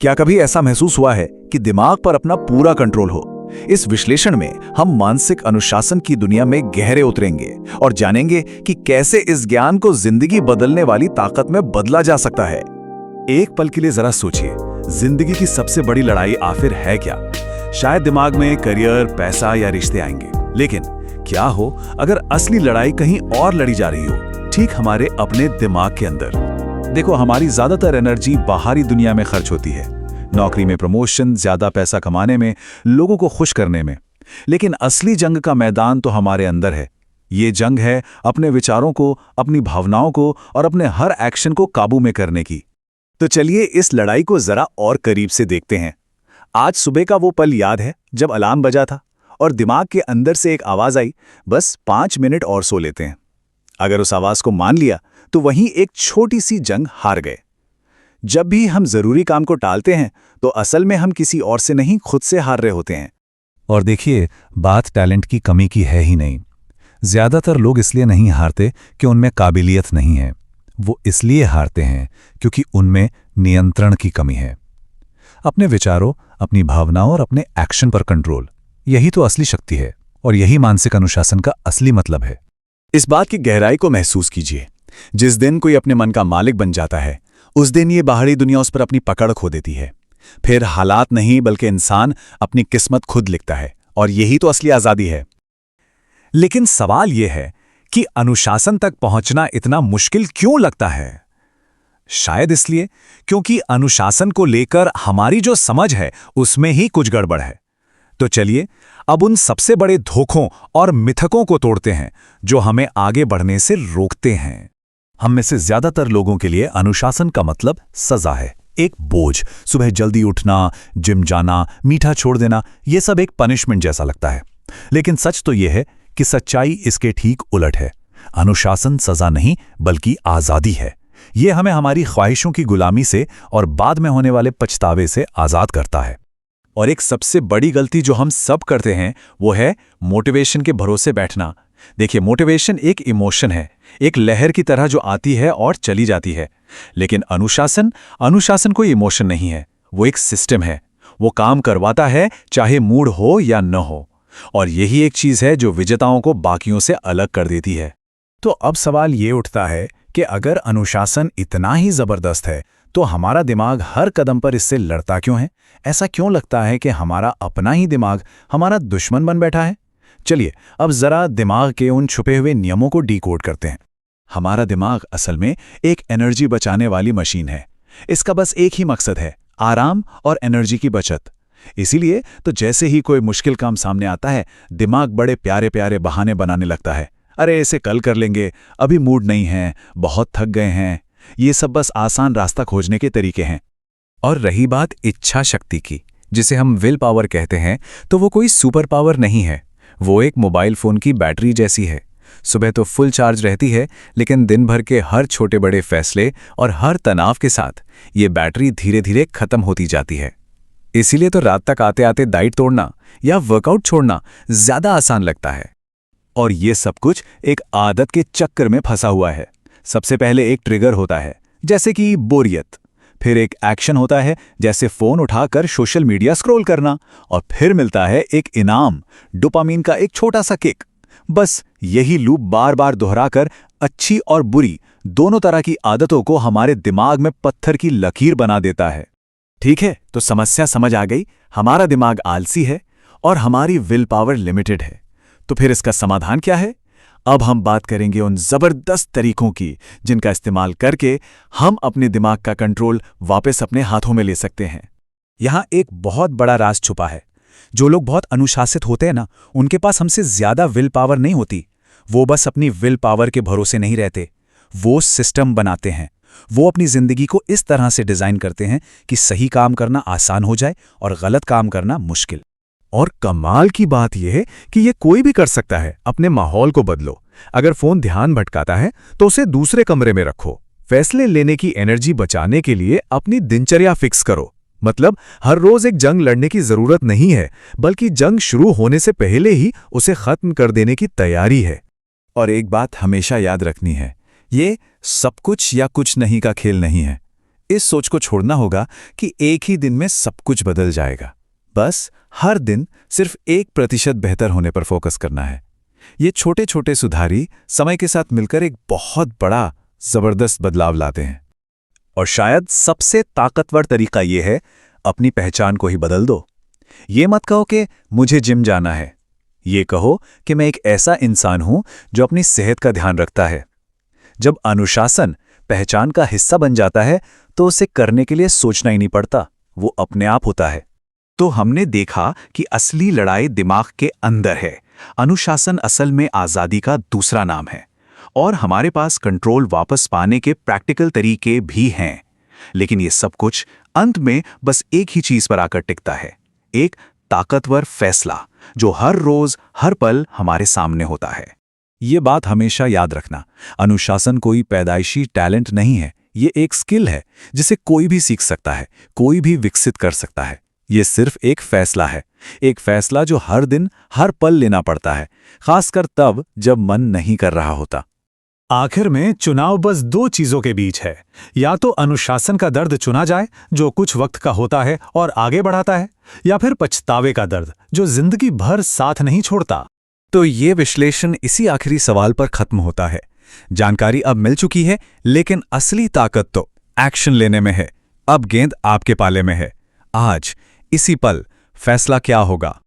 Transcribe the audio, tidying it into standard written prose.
क्या कभी ऐसा महसूस हुआ है कि दिमाग पर अपना पूरा कंट्रोल हो? इस विश्लेषण में हम मानसिक अनुशासन की दुनिया में गहरे उतरेंगे और जानेंगे कि कैसे इस ज्ञान को जिंदगी बदलने वाली ताकत में बदला जा सकता है। एक पल के लिए जरा सोचिए, जिंदगी की सबसे बड़ी लड़ाई आखिर है क्या? शायद दिमाग में करियर, पैसा या रिश्ते आएंगे, लेकिन क्या हो अगर असली लड़ाई कहीं और लड़ी जा रही हो, ठीक हमारे अपने दिमाग के अंदर। देखो, हमारी ज्यादातर एनर्जी बाहरी दुनिया में खर्च होती है, नौकरी में प्रमोशन, ज्यादा पैसा कमाने में, लोगों को खुश करने में। लेकिन असली जंग का मैदान तो हमारे अंदर है। ये जंग है अपने विचारों को, अपनी भावनाओं को और अपने हर एक्शन को काबू में करने की। तो चलिए इस लड़ाई को जरा और करीब से देखते हैं। आज सुबह का वो पल याद है जब अलार्म बजा था और दिमाग के अंदर से एक आवाज आई, बस 5 मिनट और सो लेते हैं। अगर उस आवाज को मान लिया तो वहीं एक छोटी सी जंग हार गए। जब भी हम जरूरी काम को टालते हैं तो असल में हम किसी और से नहीं, खुद से हार रहे होते हैं। और देखिए, बात टैलेंट की कमी की है ही नहीं। ज्यादातर लोग इसलिए नहीं हारते कि उनमें काबिलियत नहीं है, वो इसलिए हारते हैं क्योंकि उनमें नियंत्रण की कमी है। अपने विचारों, अपनी भावनाओं और अपने एक्शन पर कंट्रोल, यही तो असली शक्ति है और यही मानसिक अनुशासन का असली मतलब है। इस बात की गहराई को महसूस कीजिए। जिस दिन कोई अपने मन का मालिक बन जाता है, उस दिन ये बाहरी दुनिया उस पर अपनी पकड़ खो देती है। फिर हालात नहीं बल्कि इंसान अपनी किस्मत खुद लिखता है, और यही तो असली आजादी है। लेकिन सवाल यह है कि अनुशासन तक पहुंचना इतना मुश्किल क्यों लगता है? शायद इसलिए क्योंकि अनुशासन को लेकर हमारी जो समझ है उसमें ही कुछ गड़बड़ है। तो चलिए अब उन सबसे बड़े धोखों और मिथकों को तोड़ते हैं जो हमें आगे बढ़ने से रोकते हैं। हम में से ज्यादातर लोगों के लिए अनुशासन का मतलब सजा है, एक बोझ। सुबह जल्दी उठना, जिम जाना, मीठा छोड़ देना, यह सब एक पनिशमेंट जैसा लगता है। लेकिन सच तो यह है कि सच्चाई इसके ठीक उलट है। अनुशासन सजा नहीं बल्कि आजादी है। यह हमें हमारी ख्वाहिशों की गुलामी से और बाद में होने वाले पछतावे से आजाद करता है। और एक सबसे बड़ी गलती जो हम सब करते हैं वो है मोटिवेशन के भरोसे बैठना। देखिए, मोटिवेशन एक इमोशन है, एक लहर की तरह जो आती है और चली जाती है। लेकिन अनुशासन कोई इमोशन नहीं है, वो एक सिस्टम है। वो काम करवाता है चाहे मूड हो या न हो। और यही एक चीज है जो विजेताओं को बाकियों से अलग कर देती है। तो अब सवाल ये उठता है कि अगर अनुशासन इतना ही जबरदस्त है तो हमारा दिमाग हर कदम पर इससे लड़ता क्यों है? ऐसा क्यों लगता है कि हमारा अपना ही दिमाग हमारा दुश्मन बन बैठा है? चलिए अब जरा दिमाग के उन छुपे हुए नियमों को डिकोड करते हैं। हमारा दिमाग असल में एक एनर्जी बचाने वाली मशीन है। इसका बस एक ही मकसद है, आराम और एनर्जी की बचत। इसीलिए तो जैसे ही कोई मुश्किल काम सामने आता है, दिमाग बड़े प्यारे प्यारे बहाने बनाने लगता है। अरे इसे कल कर लेंगे, अभी मूड नहीं है, बहुत थक गए हैं। ये सब बस आसान रास्ता खोजने के तरीके हैं। और रही बात इच्छा शक्ति की, जिसे हम विल पावर कहते हैं, तो वो कोई सुपर पावर नहीं है। वो एक मोबाइल फोन की बैटरी जैसी है। सुबह तो फुल चार्ज रहती है, लेकिन दिन भर के हर छोटे बड़े फैसले और हर तनाव के साथ ये बैटरी धीरे धीरे खत्म होती जाती है। इसीलिए तो रात तक आते आते डाइट तोड़ना या वर्कआउट छोड़ना ज्यादा आसान लगता है। और ये सब कुछ एक आदत के चक्कर में फंसा हुआ है। सबसे पहले एक ट्रिगर होता है, जैसे कि बोरियत। फिर एक एक्शन होता है, जैसे फोन उठाकर सोशल मीडिया स्क्रॉल करना। और फिर मिलता है एक इनाम, डोपामीन का एक छोटा सा किक। बस यही लूप बार बार दोहराकर अच्छी और बुरी दोनों तरह की आदतों को हमारे दिमाग में पत्थर की लकीर बना देता है। ठीक है, तो समस्या समझ आ गई। हमारा दिमाग आलसी है और हमारी विल पावर लिमिटेड है। तो फिर इसका समाधान क्या है? अब हम बात करेंगे उन जबरदस्त तरीकों की जिनका इस्तेमाल करके हम अपने दिमाग का कंट्रोल वापस अपने हाथों में ले सकते हैं। यहां एक बहुत बड़ा राज छुपा है। जो लोग बहुत अनुशासित होते हैं ना, उनके पास हमसे ज्यादा विल पावर नहीं होती। वो बस अपनी विल पावर के भरोसे नहीं रहते, वो सिस्टम बनाते हैं। वो अपनी जिंदगी को इस तरह से डिजाइन करते हैं कि सही काम करना आसान हो जाए और गलत काम करना मुश्किल। और कमाल की बात यह है कि ये कोई भी कर सकता है। अपने माहौल को बदलो। अगर फोन ध्यान भटकाता है तो उसे दूसरे कमरे में रखो। फैसले लेने की एनर्जी बचाने के लिए अपनी दिनचर्या फिक्स करो। मतलब हर रोज एक जंग लड़ने की जरूरत नहीं है, बल्कि जंग शुरू होने से पहले ही उसे खत्म कर देने की तैयारी है। और एक बात हमेशा याद रखनी है, ये सब कुछ या कुछ नहीं का खेल नहीं है। इस सोच को छोड़ना होगा कि एक ही दिन में सब कुछ बदल जाएगा। बस हर दिन सिर्फ 1% बेहतर होने पर फोकस करना है। ये छोटे छोटे सुधारी समय के साथ मिलकर एक बहुत बड़ा, जबरदस्त बदलाव लाते हैं। और शायद सबसे ताकतवर तरीका ये है, अपनी पहचान को ही बदल दो। ये मत कहो कि मुझे जिम जाना है, ये कहो कि मैं एक ऐसा इंसान हूं जो अपनी सेहत का ध्यान रखता है। जब अनुशासन पहचान का हिस्सा बन जाता है तो उसे करने के लिए सोचना ही नहीं पड़ता, वो अपने आप होता है। तो हमने देखा कि असली लड़ाई दिमाग के अंदर है। अनुशासन असल में आज़ादी का दूसरा नाम है। और हमारे पास कंट्रोल वापस पाने के प्रैक्टिकल तरीके भी हैं। लेकिन ये सब कुछ अंत में बस एक ही चीज पर आकर टिकता है, एक ताकतवर फैसला जो हर रोज हर पल हमारे सामने होता है। ये बात हमेशा याद रखना, अनुशासन कोई पैदाइशी टैलेंट नहीं है, ये एक स्किल है जिसे कोई भी सीख सकता है, कोई भी विकसित कर सकता है। ये सिर्फ एक फैसला है, एक फैसला जो हर दिन हर पल लेना पड़ता है, खासकर तब जब मन नहीं कर रहा होता। आखिर में चुनाव बस 2 चीजों के बीच है। या तो अनुशासन का दर्द चुना जाए जो कुछ वक्त का होता है और आगे बढ़ाता है, या फिर पछतावे का दर्द जो जिंदगी भर साथ नहीं छोड़ता। तो ये विश्लेषण इसी आखिरी सवाल पर खत्म होता है। जानकारी अब मिल चुकी है, लेकिन असली ताकत तो एक्शन लेने में है। अब गेंद आपके पाले में है। आज इसी पल फैसला क्या होगा?